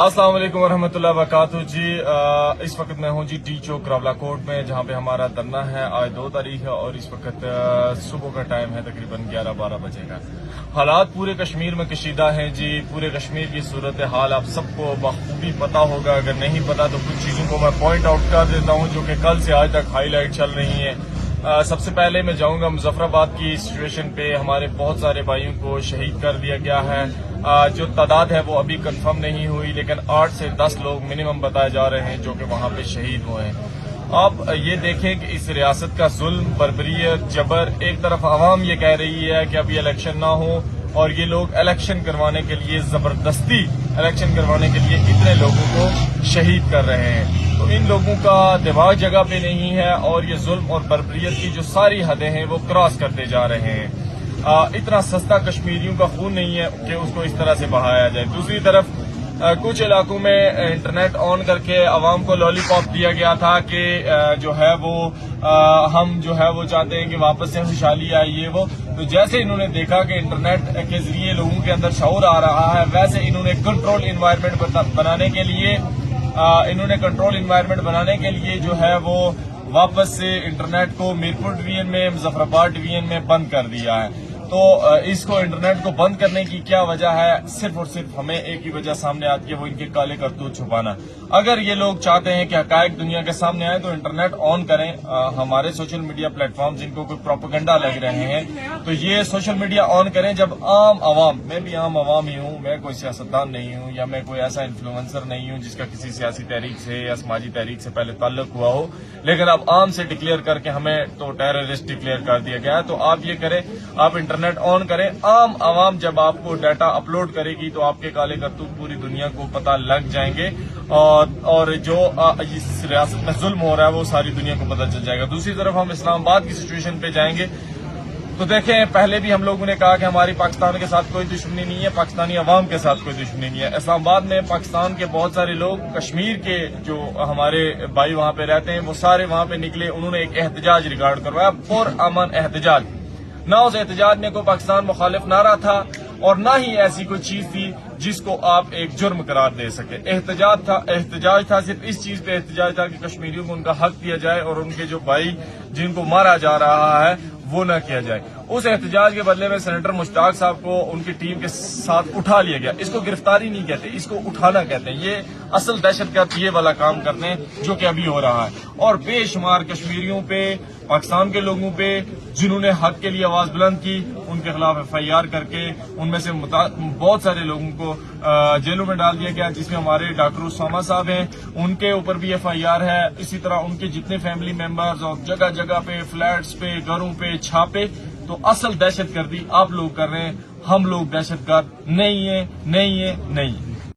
السلام علیکم ورحمۃ اللہ وبرکاتہ جی۔ اس وقت میں ہوں جی ٹی چوک راولا کوٹ میں، جہاں پہ ہمارا دھرنا ہے۔ آج 2 تاریخ ہے اور اس وقت صبح کا ٹائم ہے، تقریباً 11-12 بجے کا۔ حالات پورے کشمیر میں کشیدہ ہیں جی۔ پورے کشمیر کی صورتحال آپ سب کو بخوبی پتا ہوگا، اگر نہیں پتا تو کچھ چیزوں کو میں پوائنٹ آؤٹ کر دیتا ہوں جو کہ کل سے آج تک ہائی لائٹ چل رہی ہیں۔ سب سے پہلے میں جاؤں گا مظفر آباد کی سچویشن پہ۔ ہمارے بہت سارے بھائیوں کو شہید کر دیا گیا ہے۔ جو تعداد ہے وہ ابھی کنفرم نہیں ہوئی، لیکن 8 سے 10 لوگ منیمم بتائے جا رہے ہیں جو کہ وہاں پہ شہید ہوئے ہیں۔ آپ یہ دیکھیں کہ اس ریاست کا ظلم، بربریت، جبر، ایک طرف عوام یہ کہہ رہی ہے کہ ابھی الیکشن نہ ہو، اور یہ لوگ الیکشن کروانے کے لیے زبردستی الیکشن کروانے کے لیے اتنے لوگوں کو شہید کر رہے ہیں۔ تو ان لوگوں کا دماغ جگہ پہ نہیں ہے، اور یہ ظلم اور بربریت کی جو ساری حدیں ہیں وہ کراس کرتے جا رہے ہیں۔ اتنا سستا کشمیریوں کا خون نہیں ہے کہ اس کو اس طرح سے بہایا جائے۔ دوسری طرف کچھ علاقوں میں انٹرنیٹ آن کر کے عوام کو لالی پاپ دیا گیا تھا کہ جو ہے وہ ہم جو ہے وہ چاہتے ہیں کہ واپس سے خوشحالی آئے، یہ وہ۔ تو جیسے انہوں نے دیکھا کہ انٹرنیٹ کے ذریعے لوگوں کے اندر شعور آ رہا ہے، ویسے انہوں نے کنٹرول انوائرمنٹ بنانے کے لیے جو ہے وہ واپس سے انٹرنیٹ کو میرپور ڈویژن میں، مظفر آباد ڈویژن میں بند کر دیا ہے۔ تو اس کو انٹرنیٹ کو بند کرنے کی کیا وجہ ہے؟ صرف اور صرف ہمیں ایک ہی وجہ سامنے آتی ہے، وہ ان کے کالے کرتوت چھپانا۔ اگر یہ لوگ چاہتے ہیں کہ حقائق دنیا کے سامنے آئے تو انٹرنیٹ آن کریں۔ ہمارے سوشل میڈیا پلیٹ فارم جن کو کوئی پروپیگنڈا لگ رہے ہیں تو یہ سوشل میڈیا آن کریں جب عام عوام، میں بھی عام عوام ہی ہوں، میں کوئی سیاستدان نہیں ہوں یا میں کوئی ایسا انفلوئنسر نہیں ہوں جس کا کسی سیاسی تحریک سے یا سماجی تحریک سے پہلے تعلق ہوا ہو، لیکن اب عام سے ڈکلیئر کر کے ہمیں تو ٹیررسٹ ڈکلیئر کر دیا گیا ہے۔ تو آپ یہ کریں، آپ انٹرنیٹ آن کریں۔ عام عوام جب آپ کو ڈیٹا اپلوڈ کرے گی تو آپ کے کالے کرتوت پوری دنیا کو پتہ لگ جائیں گے، اور جو اس ریاست میں ظلم ہو رہا ہے وہ ساری دنیا کو پتہ چل جائے گا۔ دوسری طرف ہم اسلام آباد کی سچویشن پہ جائیں گے تو دیکھیں، پہلے بھی ہم لوگوں نے کہا کہ ہماری پاکستان کے ساتھ کوئی دشمنی نہیں ہے، پاکستانی عوام کے ساتھ کوئی دشمنی نہیں ہے۔ اسلام آباد میں پاکستان کے بہت سارے لوگ، کشمیر کے جو ہمارے بھائی وہاں پہ رہتے ہیں، وہ سارے وہاں پہ نکلے، انہوں نے ایک احتجاج ریکارڈ کروایا، پرامن احتجاج۔ نہ اس احتجاج میں کوئی پاکستان مخالف نعرہ تھا اور نہ ہی ایسی کوئی چیز تھی جس کو آپ ایک جرم قرار دے سکے۔ احتجاج تھا صرف اس چیز پہ احتجاج تھا کہ کشمیریوں کو ان کا حق دیا جائے اور ان کے جو بھائی جن کو مارا جا رہا ہے وہ نہ کیا جائے۔ اس احتجاج کے بدلے میں سینیٹر مشتاق صاحب کو ان کی ٹیم کے ساتھ اٹھا لیا گیا۔ اس کو گرفتاری نہیں کہتے، اس کو اٹھانا کہتے ہیں۔ یہ اصل دہشت گرد یہ والا کام کرتے ہیں جو کہ ابھی ہو رہا ہے، اور بے شمار کشمیریوں پہ، پاکستان کے لوگوں پہ جنہوں نے حق کے لیے آواز بلند کی، ان کے خلاف FIR کر کے ان میں سے بہت سارے لوگوں کو جیلوں میں ڈال دیا گیا، جس میں ہمارے ڈاکٹر اسامہ صاحب ہیں، ان کے اوپر بھی FIR ہے۔ اسی طرح ان کے جتنے فیملی ممبرز اور جگہ جگہ پہ، فلیٹس پہ، گھروں پہ چھاپے۔ تو اصل دہشت گردی آپ لوگ کر رہے ہیں، ہم لوگ دہشت گرد نہیں ہیں، نہیں ہیں، نہیں۔